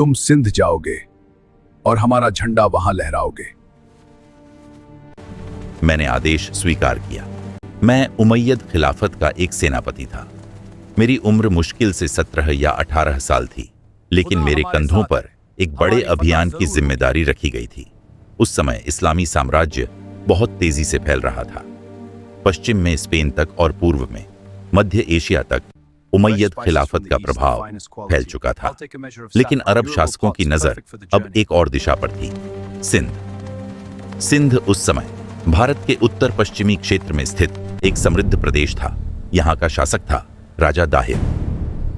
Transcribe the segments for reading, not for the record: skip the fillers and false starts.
तुम सिंध जाओगे और हमारा झंडा वहां लहराओगे। मैंने आदेश स्वीकार किया। मैं उमैयद खिलाफत का एक सेनापति था। मेरी उम्र मुश्किल से 17 या 18 साल थी, लेकिन मेरे कंधों पर एक बड़े अभियान की जिम्मेदारी रखी गई थी। उस समय इस्लामी साम्राज्य बहुत तेजी से फैल रहा था। पश्चिम में स्पेन तक और पूर्व में मध्य एशिया तक उमैयद खिलाफत का प्रभाव फैल चुका था। लेकिन अरब शासकों की नजर अब एक और दिशा पर थी, सिंध। सिंध उस समय भारत के उत्तर पश्चिमी क्षेत्र में स्थित एक समृद्ध प्रदेश था। यहाँ का शासक था राजा दाहिर।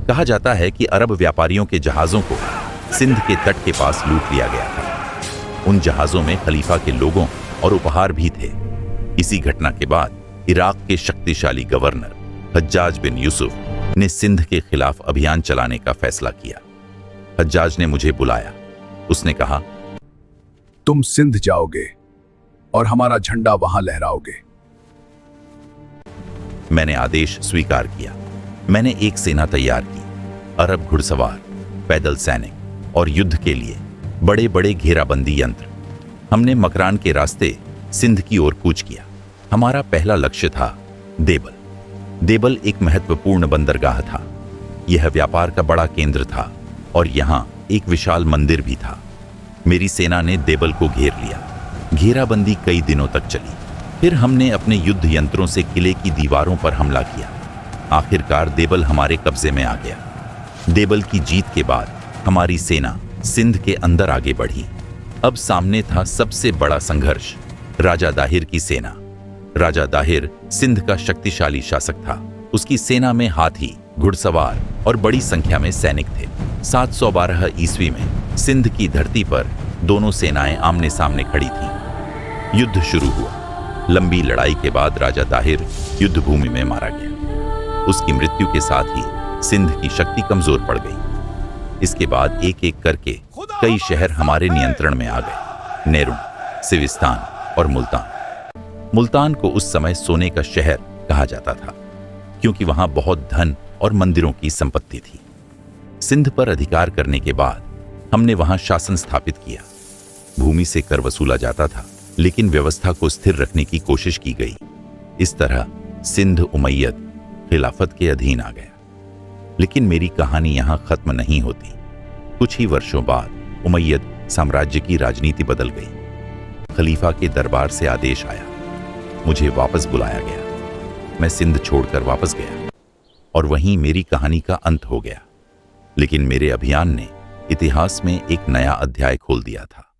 कहा जाता है कि अरब व्यापारियों के जहाजों को सिंध के तट के पास लूट लिया गया था। उन जहाजों में खलीफा के लोगों और उपहार भी थे। इसी घटना के बाद इराक के शक्तिशाली गवर्नर हज्जाज बिन यूसुफ ने सिंध के खिलाफ अभियान चलाने का फैसला किया। हज्जाज ने मुझे बुलाया। उसने कहा, तुम सिंध जाओगे और हमारा झंडा वहां लहराओगे। मैंने आदेश स्वीकार किया। मैंने एक सेना तैयार की, अरब घुड़सवार, पैदल सैनिक और युद्ध के लिए बड़े बड़े घेराबंदी यंत्र। हमने मकरान के रास्ते सिंध की ओर कूच किया। हमारा पहला लक्ष्य था देबल। देबल एक महत्वपूर्ण बंदरगाह था। यह व्यापार का बड़ा केंद्र था और यहाँ एक विशाल मंदिर भी था। मेरी सेना ने देबल को घेर लिया। घेराबंदी कई दिनों तक चली। फिर हमने अपने युद्ध यंत्रों से किले की दीवारों पर हमला किया। आखिरकार देबल हमारे कब्जे में आ गया। देबल की जीत के बाद हमारी सेना सिंध के अंदर आगे बढ़ी। अब सामने था सबसे बड़ा संघर्ष, राजा दाहिर की सेना। राजा दाहिर सिंध का शक्तिशाली शासक था। उसकी सेना में हाथी, घुड़सवार और बड़ी संख्या में सैनिक थे। 712 ईस्वी में सिंध की धरती पर दोनों सेनाएं आमने सामने खड़ी थीं। युद्ध शुरू हुआ। लंबी लड़ाई के बाद राजा दाहिर युद्ध भूमि में मारा गया। उसकी मृत्यु के साथ ही सिंध की शक्ति कमजोर पड़ गई। इसके बाद एक एक करके कई शहर हमारे नियंत्रण में आ गए। नेरुन, सिविस्तान और मुल्तान। मुल्तान को उस समय सोने का शहर कहा जाता था, क्योंकि वहां बहुत धन और मंदिरों की संपत्ति थी। सिंध पर अधिकार करने के बाद हमने वहां शासन स्थापित किया। भूमि से कर वसूला जाता था, लेकिन व्यवस्था को स्थिर रखने की कोशिश की गई। इस तरह सिंध उमैयद खिलाफत के अधीन आ गया। लेकिन मेरी कहानी यहां खत्म नहीं होती। कुछ ही वर्षों बाद उमैयद साम्राज्य की राजनीति बदल गई। खलीफा के दरबार से आदेश आया। मुझे वापस बुलाया गया। मैं सिंध छोड़कर वापस गया और वहीं मेरी कहानी का अंत हो गया। लेकिन मेरे अभियान ने इतिहास में एक नया अध्याय खोल दिया था।